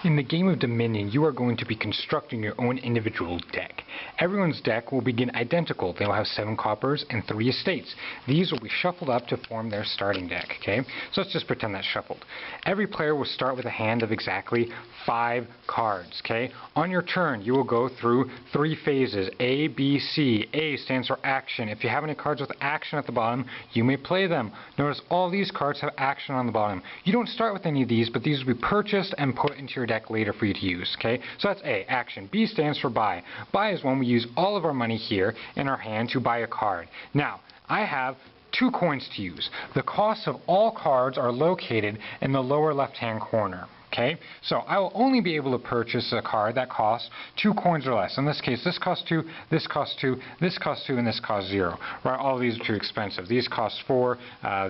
In the game of Dominion, you are going to be constructing your own individual deck. Everyone's deck will begin identical. They will have 7 coppers and 3 estates. These will be shuffled up to form their starting deck, okay? So let's just pretend that's shuffled. Every player will start with a hand of exactly 5 cards, okay? On your turn, you will go through 3 phases, A, B, C. A stands for action. If you have any cards with action at the bottom, you may play them. Notice all these cards have action on the bottom. You don't start with any of these, but these will be purchased and put into your deck later for you to use, okay? So that's A, action. B stands for buy. Buy is when we use all of our money here in our hand to buy a card. Now, I have 2 coins to use. The costs of all cards are located in the lower left-hand corner. Okay, so I will only be able to purchase a card that costs 2 coins or less. In this case, this costs 2, this costs 2, this costs 2, and this costs 0. Right? All of these are too expensive. These cost 4,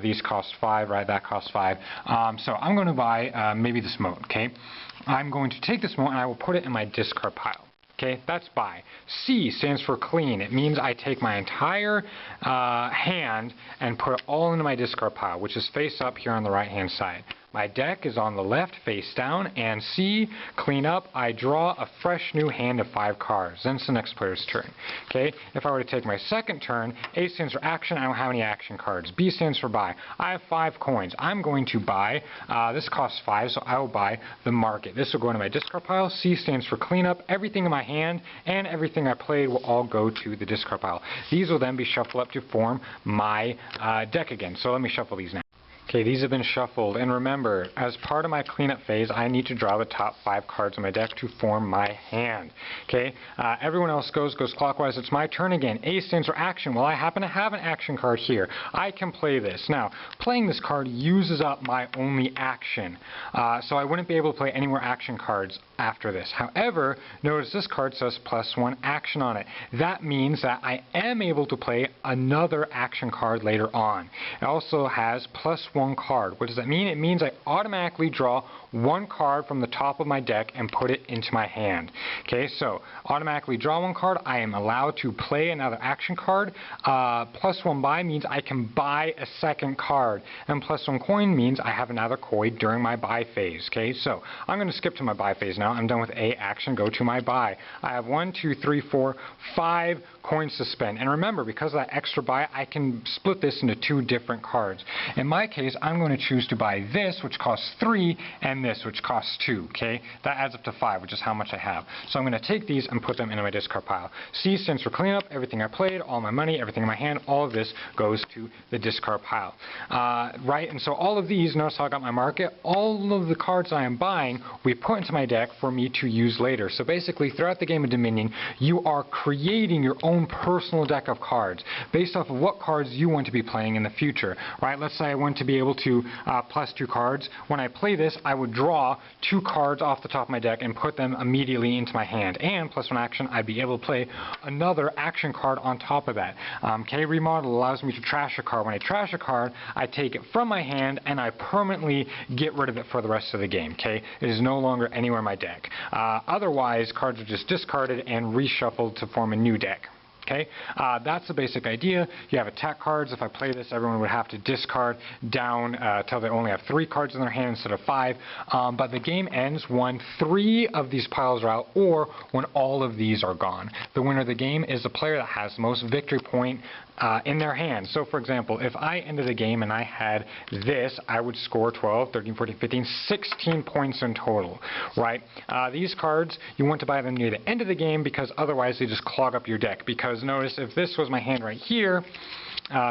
these cost 5, right? That costs 5. So I'm going to buy maybe this moat. Okay, I'm going to take this moat and I will put it in my discard pile. Okay, that's buy. C stands for clean. It means I take my entire hand and put it all into my discard pile, which is face up here on the right hand side. My deck is on the left, face down, and C, clean up, I draw a fresh new hand of 5 cards. Then it's the next player's turn. Okay, if I were to take my second turn, A stands for action, I don't have any action cards. B stands for buy. I have 5 coins. I'm going to buy, this costs 5, so I will buy the market. This will go into my discard pile. C stands for clean up. Everything in my hand and everything I played will all go to the discard pile. These will then be shuffled up to form my deck again. So let me shuffle these now. Okay, these have been shuffled, and remember, as part of my cleanup phase, I need to draw the top 5 cards in my deck to form my hand. Okay, everyone else goes clockwise. It's my turn again. A stands for action. Well, I happen to have an action card here. I can play this. Now, playing this card uses up my only action, so I wouldn't be able to play any more action cards after this. However, notice this card says +1 action on it. That means that I am able to play another action card later on. It also has +1 card. What does that mean? It means I automatically draw 1 card from the top of my deck and put it into my hand. Okay, so automatically draw 1 card. I am allowed to play another action card. +1 buy means I can buy a second card. And +1 coin means I have another coin during my buy phase. Okay, so I'm going to skip to my buy phase now. I'm done with A action. Go to my buy. I have 1, 2, 3, 4, 5 coins to spend. And remember, because of that extra buy, I can split this into 2 different cards. In my case, I'm going to choose to buy this, which costs 3, and this, which costs 2. Okay, that adds up to 5, which is how much I have. So I'm going to take these and put them into my discard pile. C stands for cleanup. Everything I played, all my money, everything in my hand, all of this goes to the discard pile. Right, and so all of these, notice how I got my market. All of the cards I am buying, we put into my deck for me to use later. So basically, throughout the game of Dominion, you are creating your own personal deck of cards based off of what cards you want to be playing in the future. Right? Let's say I want to be able to +2 cards. When I play this, I would draw 2 cards off the top of my deck and put them immediately into my hand. And +1 action, I'd be able to play another action card on top of that. K remodel allows me to trash a card. When I trash a card, I take it from my hand and I permanently get rid of it for the rest of the game. Okay, it is no longer anywhere in my deck. Otherwise, cards are just discarded and reshuffled to form a new deck. Okay, that's the basic idea. You have attack cards. If I play this, everyone would have to discard down till they only have 3 cards in their hand instead of 5. But the game ends when 3 of these piles are out or when all of these are gone. The winner of the game is the player that has the most victory point in their hand. So for example, if I ended the game and I had this, I would score 12, 13, 14, 15, 16 points in total, right? These cards, you want to buy them near the end of the game because otherwise they just clog up your deck. Because notice, if this was my hand right here,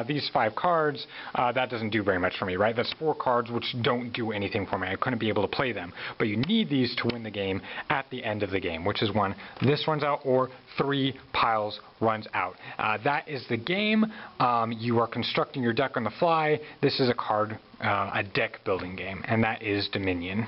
these 5 cards, that doesn't do very much for me, right? That's 4 cards which don't do anything for me. I couldn't be able to play them. But you need these to win the game at the end of the game, which is when this runs out or 3 piles runs out. That is the game. You are constructing your deck on the fly. This is a deck building game, and that is Dominion.